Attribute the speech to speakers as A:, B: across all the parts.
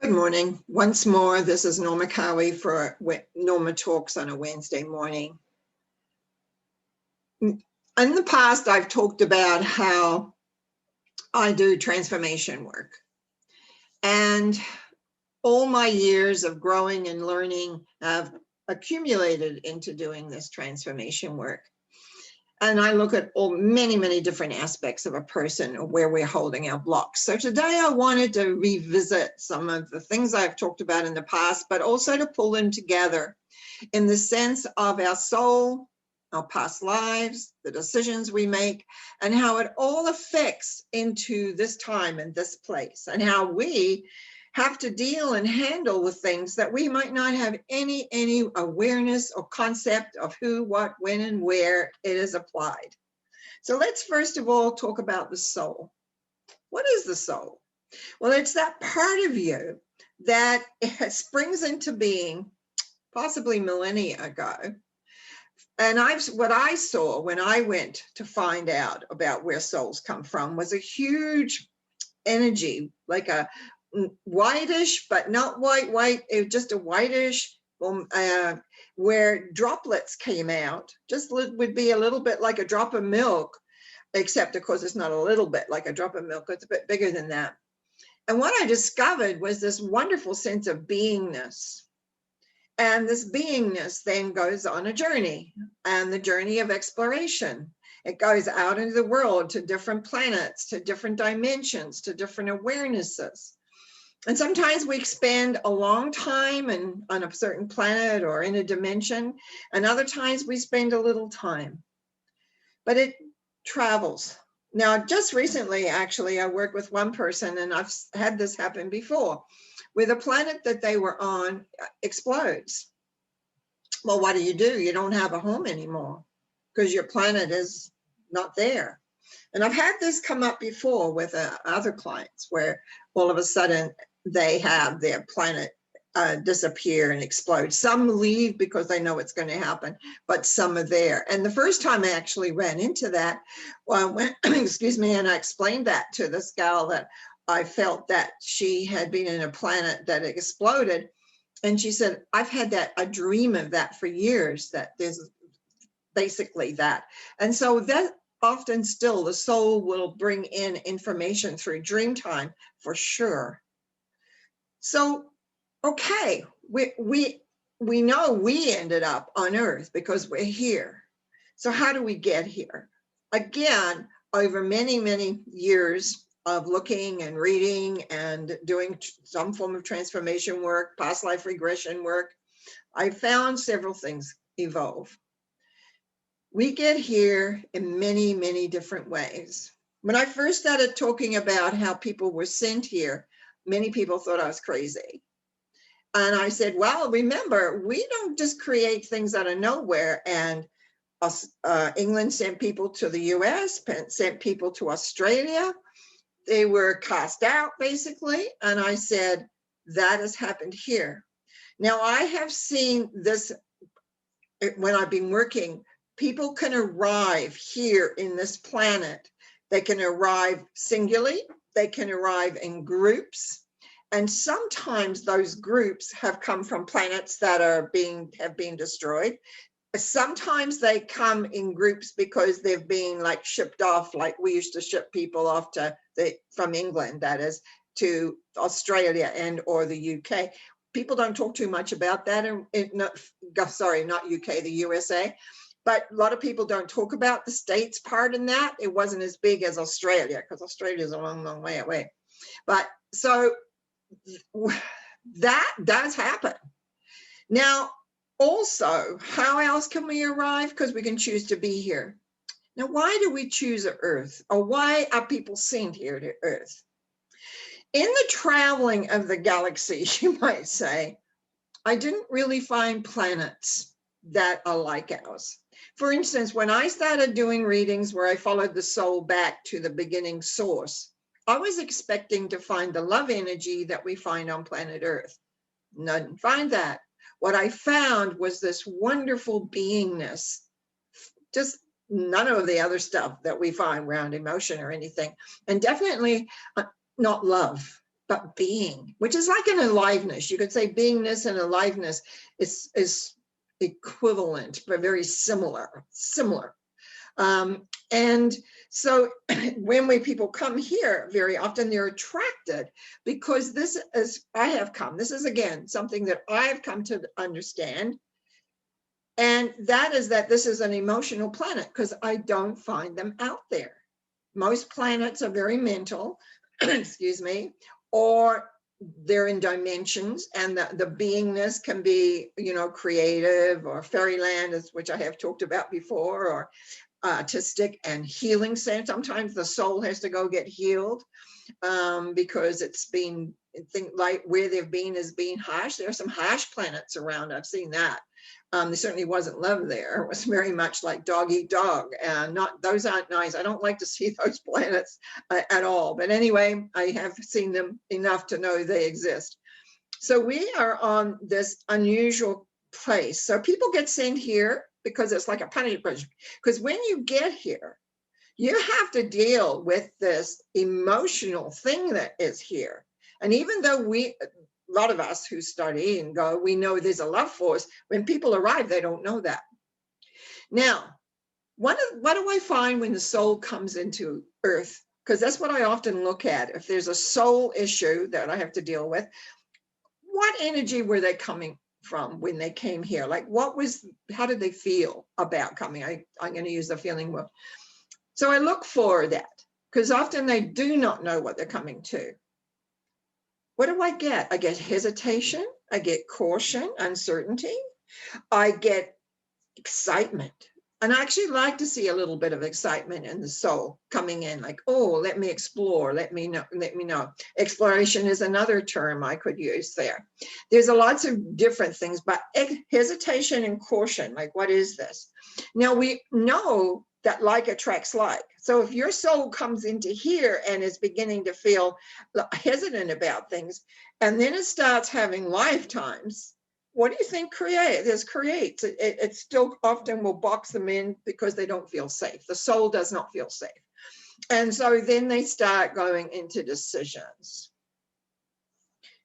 A: Good morning. Once more, this is Norma Cowie for Norma Talks on a Wednesday morning. In the past, I've talked about how I do transformation work. And all my years of growing and learning have accumulated into doing this transformation work. And I look at many different aspects of a person or where we're holding our blocks. So today I wanted to revisit some of the things I've talked about in the past, but also to pull them together in the sense of our soul, our past lives, the decisions we make, and how it all affects into this time and this place, and how we have to deal and handle with things that we might not have any awareness or concept of who, what, when, and where it is applied. So let's first of all talk about the soul. What is the soul? Well, it's that part of you that springs into being possibly millennia ago. And what I saw when I went to find out about where souls come from was a huge energy, like a whitish, but not white, it was just a whitish, where droplets came out, just would be a little bit like a drop of milk, except of course it's not a little bit like a drop of milk, it's a bit bigger than that. And what I discovered was this wonderful sense of beingness. And this beingness then goes on a journey, and the journey of exploration. It goes out into the world to different planets, to different dimensions, to different awarenesses. And sometimes we spend a long time on a certain planet or in a dimension, and other times we spend a little time. But it travels. Now, just recently, actually, I worked with one person, and I've had this happen before, where the planet that they were on explodes. Well, what do? You don't have a home anymore because your planet is not there. And I've had this come up before with other clients where all of a sudden they have their planet disappear and explode. Some leave because they know it's going to happen, but some are there. And the first time I actually ran into that, excuse me, and I explained that to this gal that I felt that she had been in a planet that exploded. And she said, I've had a dream of that for years, that there's basically that. And so that often still the soul will bring in information through dream time for sure. So, okay, we know we ended up on Earth because we're here. So how do we get here? Again, over many years of looking and reading and doing some form of transformation work, past life regression work, I found several things evolve. We get here in many different ways. When I first started talking about how people were sent here, many people thought I was crazy. And I said, well, remember, we don't just create things out of nowhere. And England sent people to the US, sent people to Australia. They were cast out, basically. And I said, that has happened here. Now, I have seen this when I've been working. People can arrive here in this planet. They can arrive singularly. They can arrive in groups. And sometimes those groups have come from planets that have been destroyed. Sometimes they come in groups because they've been like shipped off, like we used to ship people off from England, that is, to Australia and or the UK. People don't talk too much about that. Not UK, the USA. But a lot of people don't talk about the States part in that. It wasn't as big as Australia, because Australia is a long way away. But so that does happen. Now, also, how else can we arrive? Because we can choose to be here. Now, why do we choose Earth? Or why are people sent here to Earth? In the traveling of the galaxy, you might say, I didn't really find planets that are like ours. For instance, when I started doing readings where I followed the soul back to the beginning source, I was expecting to find the love energy that we find on planet Earth. Didn't find that. What I found was this wonderful beingness, just none of the other stuff that we find around emotion or anything, and definitely not love. but being, which is like an aliveness. You could say beingness and aliveness is equivalent, but very similar. And so when people come here, very often they're attracted because this is again, something that I've come to understand. And that is that this is an emotional planet because I don't find them out there. Most planets are very mental, excuse me, or they're in dimensions, and the beingness can be, creative or fairyland, which I have talked about before, or artistic and healing sense. Sometimes the soul has to go get healed because it's been, like where they've been is being harsh. There are some harsh planets around. I've seen that. There certainly wasn't love there. It was very much like dog eat dog, and those aren't nice. I don't like to see those planets at all. But anyway, I have seen them enough to know they exist. So we are on this unusual place. So people get sent here because it's like a punishment. Because when you get here, you have to deal with this emotional thing that is here. And even though a lot of us who study and go, we know there's a love force, when people arrive, they don't know that. Now, what do I find when the soul comes into Earth? Because that's what I often look at. If there's a soul issue that I have to deal with, what energy were they coming from when they came here? Like how did they feel about coming? I'm going to use the feeling word. So I look for that because often they do not know what they're coming to. What do I get? I get hesitation. I get caution, uncertainty. I get excitement. And I actually like to see a little bit of excitement in the soul coming in, like, oh, let me explore, let me know. Exploration is another term I could use there. There's lots of different things, but hesitation and caution, like, what is this? Now we know that like attracts like. So if your soul comes into here and is beginning to feel hesitant about things, and then it starts having lifetimes, what do you think creates? It still often will box them in because they don't feel safe. The soul does not feel safe. And so then they start going into decisions.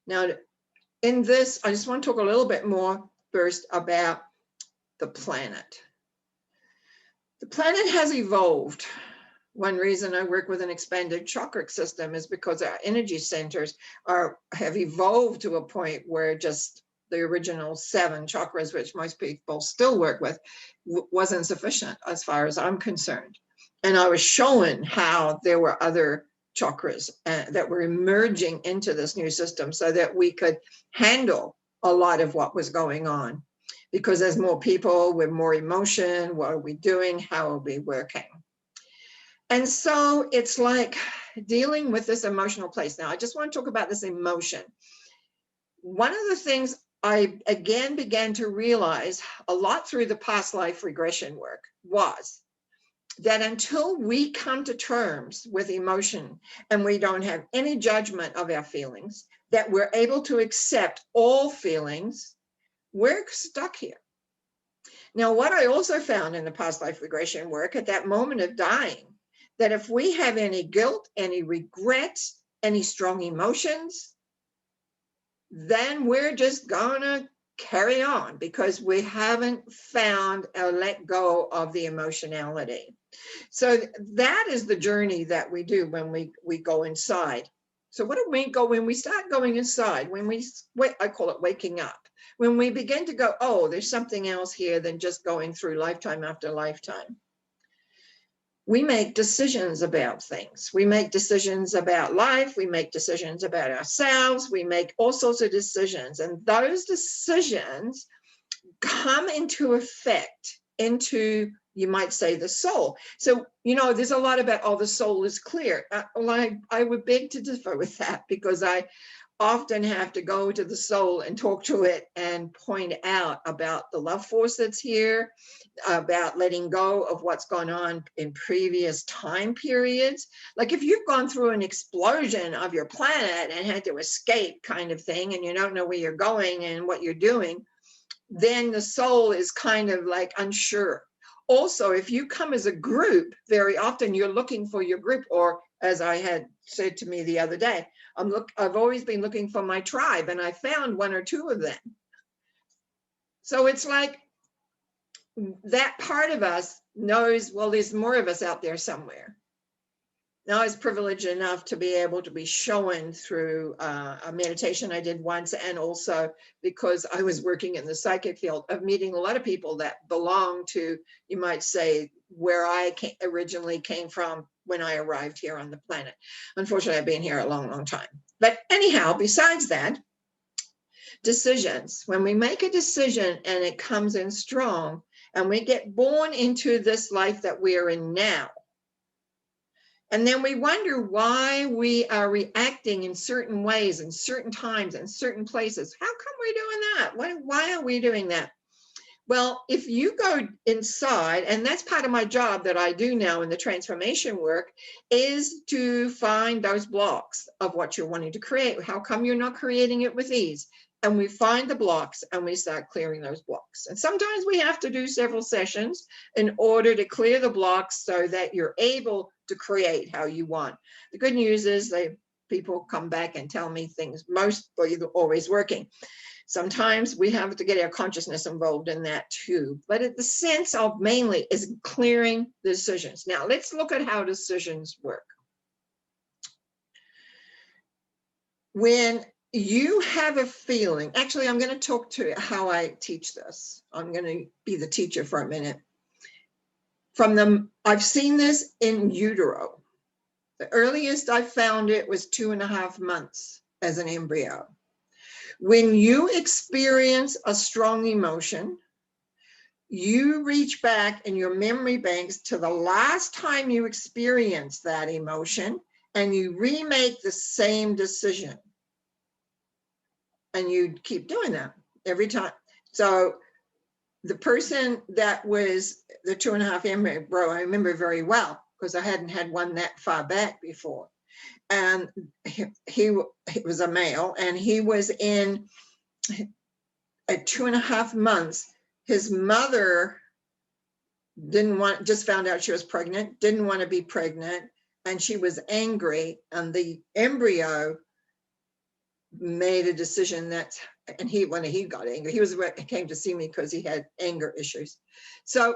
A: Now, in this, I just want to talk a little bit more first about the planet. The planet has evolved. One reason I work with an expanded chakra system is because our energy centers have evolved to a point where just the original 7 chakras, which most people still work with, wasn't sufficient as far as I'm concerned. And I was showing how there were other chakras that were emerging into this new system so that we could handle a lot of what was going on. Because there's more people with more emotion. What are we doing? How are we working? And so it's like dealing with this emotional place. Now, I just want to talk about this emotion. One of the things I again began to realize a lot through the past life regression work was that until we come to terms with emotion and we don't have any judgment of our feelings, that we're able to accept all feelings, we're stuck here. Now, what I also found in the past life regression work at that moment of dying, that if we have any guilt, any regrets, any strong emotions, then we're just gonna carry on because we haven't found or let go of the emotionality. So that is the journey that we do when we go inside. So what do we go when we start going inside? When I call it waking up. When we begin to go, oh, there's something else here than just going through lifetime after lifetime. We make decisions about things. We make decisions about life. We make decisions about ourselves. We make all sorts of decisions. And those decisions come into effect into, you might say, the soul. So, there's a lot about, oh, the soul is clear. I would beg to differ with that because I often have to go to the soul and talk to it and point out about the love force that's here, about letting go of what's gone on in previous time periods. Like if you've gone through an explosion of your planet and had to escape kind of thing, and you don't know where you're going and what you're doing, then the soul is kind of like unsure. Also, if you come as a group, very often you're looking for your group, or as I had said to me the other day. I've always been looking for my tribe, and I found one or two of them. So it's like that part of us knows, well, there's more of us out there somewhere. Now I was privileged enough to be able to be shown through a meditation I did once, and also because I was working in the psychic field, of meeting a lot of people that belong to, you might say, where I originally came from when I arrived here on the planet. Unfortunately, I've been here a long, long time. But anyhow, besides that, decisions. When we make a decision and it comes in strong, and we get born into this life that we are in now, and then we wonder why we are reacting in certain ways, in certain times, in certain places. How come we're doing that? Why are we doing that? Well, if you go inside, and that's part of my job that I do now in the transformation work, is to find those blocks of what you're wanting to create. How come you're not creating it with ease? And we find the blocks and we start clearing those blocks. And sometimes we have to do several sessions in order to clear the blocks so that you're able to create how you want. The good news is people come back and tell me things, mostly always working. Sometimes we have to get our consciousness involved in that too. But the sense of mainly is clearing the decisions. Now let's look at how decisions work. When you have a feeling, actually, I'm going to talk to how I teach this. I'm going to be the teacher for a minute. I've seen this in utero. The earliest I found it was 2.5 months as an embryo. When you experience a strong emotion, you reach back in your memory banks to the last time you experienced that emotion, and you remake the same decision. And you keep doing that every time. So the person that was the 2.5 embryo, I remember very well, because I hadn't had one that far back before. And he was a male, and he was in at 2.5 months. His mother just found out she was pregnant, didn't want to be pregnant, and she was angry, and the embryo made a decision and when he got angry, he came to see me because he had anger issues. So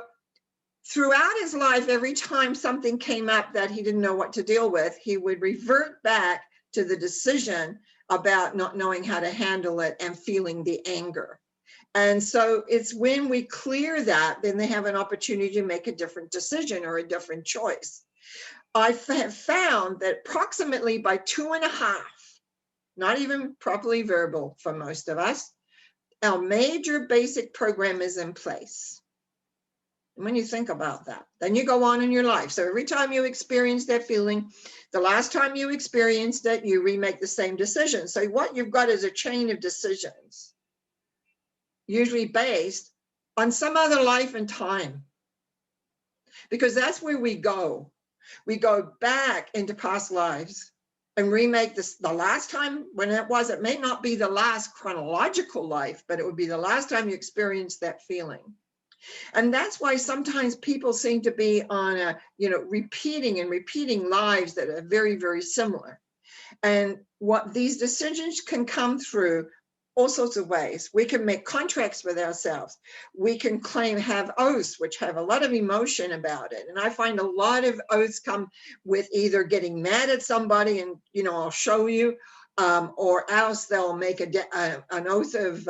A: throughout his life, every time something came up that he didn't know what to deal with, he would revert back to the decision about not knowing how to handle it and feeling the anger. And so it's when we clear that, then they have an opportunity to make a different decision or a different choice. I have found that approximately by 2.5, not even properly verbal for most of us, our major basic program is in place. And when you think about that, then you go on in your life. So every time you experience that feeling, the last time you experienced it, you remake the same decision. So what you've got is a chain of decisions, usually based on some other life and time, because that's where we go. We go back into past lives and remake this the last time when it was. It may not be the last chronological life, but it would be the last time you experienced that feeling. And that's why sometimes people seem to be on repeating lives that are very, very similar. And what these decisions can come through all sorts of ways. We can make contracts with ourselves. We can have oaths, which have a lot of emotion about it. And I find a lot of oaths come with either getting mad at somebody, and, I'll show you, or else they'll make an oath of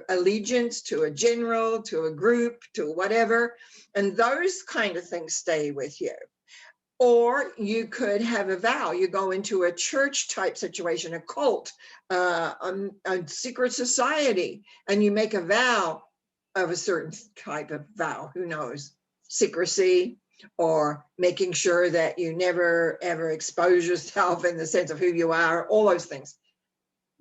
A: allegiance to a general, to a group, to whatever. And those kind of things stay with you. Or you could have a vow. You go into a church type situation, a cult, a secret society, and you make a vow of a certain type of vow. Who knows? Secrecy, or making sure that you never, ever expose yourself in the sense of who you are, all those things.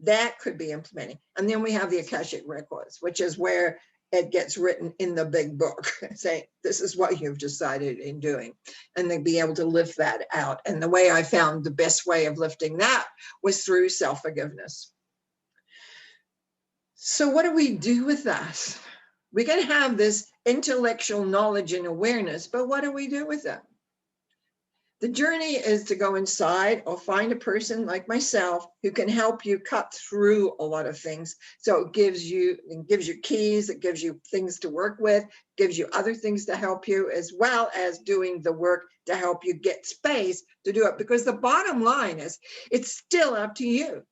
A: That could be implementing. And then we have the Akashic records, which is where it gets written in the big book, saying, this is what you've decided in doing. And then be able to lift that out. And the way I found the best way of lifting that was through self-forgiveness. So what do we do with that? We can have this intellectual knowledge and awareness, but what do we do with that? The journey is to go inside or find a person like myself who can help you cut through a lot of things. So it gives you keys, it gives you things to work with, gives you other things to help you, as well as doing the work to help you get space to do it. Because the bottom line is, it's still up to you.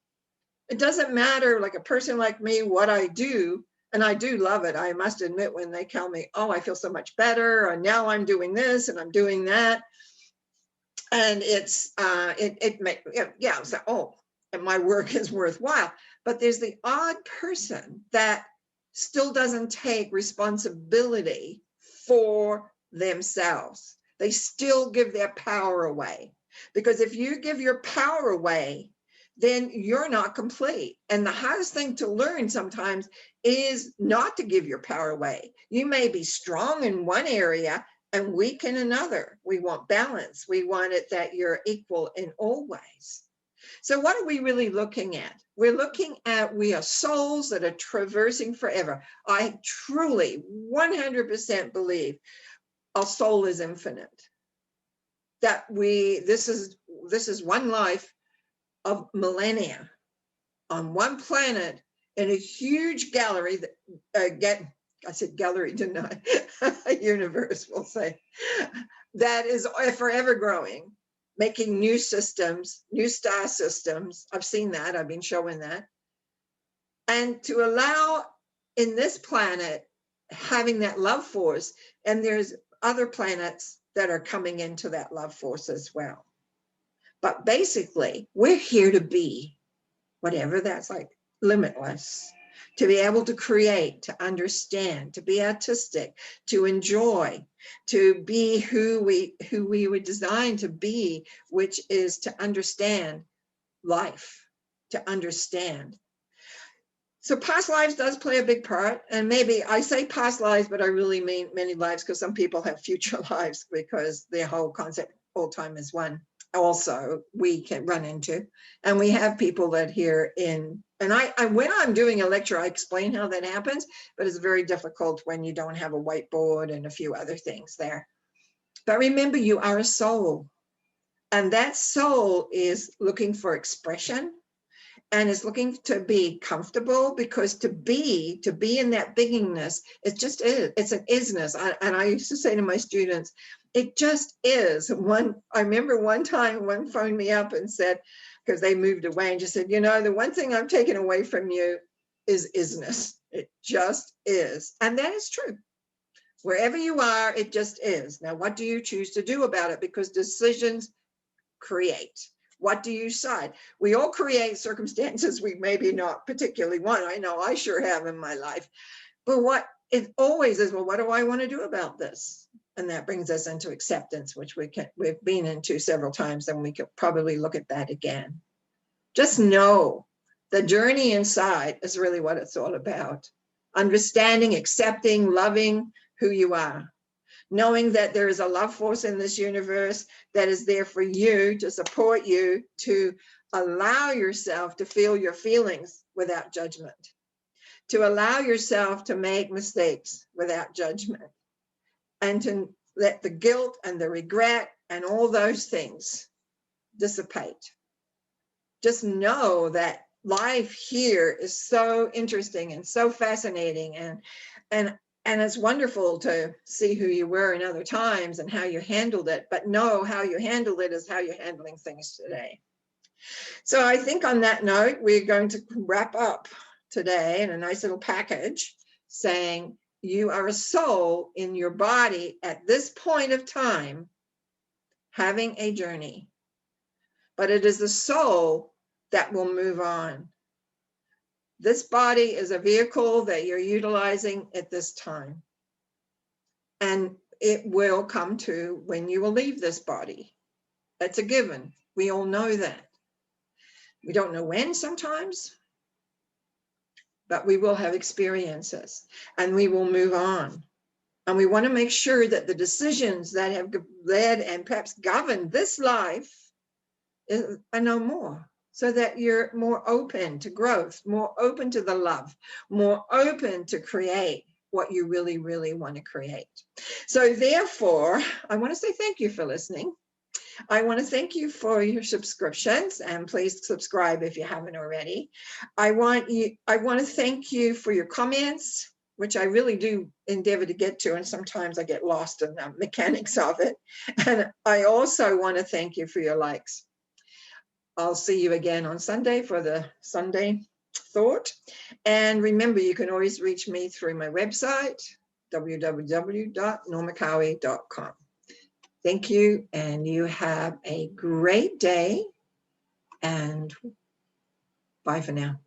A: It doesn't matter, like a person like me, what I do, and I do love it. I must admit, when they tell me, oh, I feel so much better, and now I'm doing this and I'm doing that. And it's, yeah, so, oh, and my work is worthwhile. But there's the odd person that still doesn't take responsibility for themselves. They still give their power away. Because if you give your power away, then you're not complete. And the hardest thing to learn sometimes is not to give your power away. You may be strong in one area and weak in another. We want balance. We want it that you're equal in all ways. So what are we really looking at? We're looking at, we are souls that are traversing forever. I truly 100% believe our soul is infinite. That this is one life of millennia on one planet in a huge gallery that I said gallery, didn't I? Universe, we'll say, that is forever growing, making new systems, new star systems. I've seen that, I've been showing that. And to allow in this planet, having that love force, and there's other planets that are coming into that love force as well. But basically, we're here to be whatever that's like, limitless, to be able to create, to understand, to be artistic, to enjoy, to be who we were designed to be, which is to understand life, to understand. So past lives does play a big part. And maybe I say past lives, but I really mean many lives, because some people have future lives, because their whole concept all time is one. Also, we can run into, and we have people that here in, and I when I'm doing a lecture, I explain how that happens, but it's very difficult when you don't have a whiteboard and a few other things there. But remember, you are a soul, and that soul is looking for expression, and is looking to be comfortable, because to be in that beingness, it just is, it's an isness. And I used to say to my students, it just is. I remember one time one phoned me up and said, because they moved away, and just said, you know, the one thing I'm taking away from you is isness. It just is. And that is true. Wherever you are, it just is. Now, what do you choose to do about it? Because decisions create. What do you decide? We all create circumstances we maybe not particularly want. I know I sure have in my life. But what it always is, well, what do I want to do about this? And that brings us into acceptance, which we've been into several times, and we could probably look at that again. Just know the journey inside is really what it's all about. Understanding, accepting, loving who you are. Knowing that there is a love force in this universe that is there for you, to support you, to allow yourself to feel your feelings without judgment, to allow yourself to make mistakes without judgment, and to let the guilt and the regret and all those things dissipate. Just know that life here is so interesting and so fascinating, and it's wonderful to see who you were in other times and how you handled it, but know how you handled it is how you're handling things today. So I think on that note, we're going to wrap up today in a nice little package, saying you are a soul in your body at this point of time, having a journey, but it is the soul that will move on. This body is a vehicle that you're utilizing at this time. And it will come to when you will leave this body. That's a given. We all know that. We don't know when sometimes, but we will have experiences and we will move on. And we want to make sure that the decisions that have led and perhaps governed this life are no more, so that you're more open to growth, more open to the love, more open to create what you really, really want to create. So therefore, I want to say thank you for listening. I want to thank you for your subscriptions, and please subscribe if you haven't already. I want to thank you for your comments, which I really do endeavor to get to, and sometimes I get lost in the mechanics of it. And I also want to thank you for your likes. I'll see you again on Sunday for the Sunday Thought. And remember, you can always reach me through my website, www.normacowie.com. Thank you, and you have a great day, and bye for now.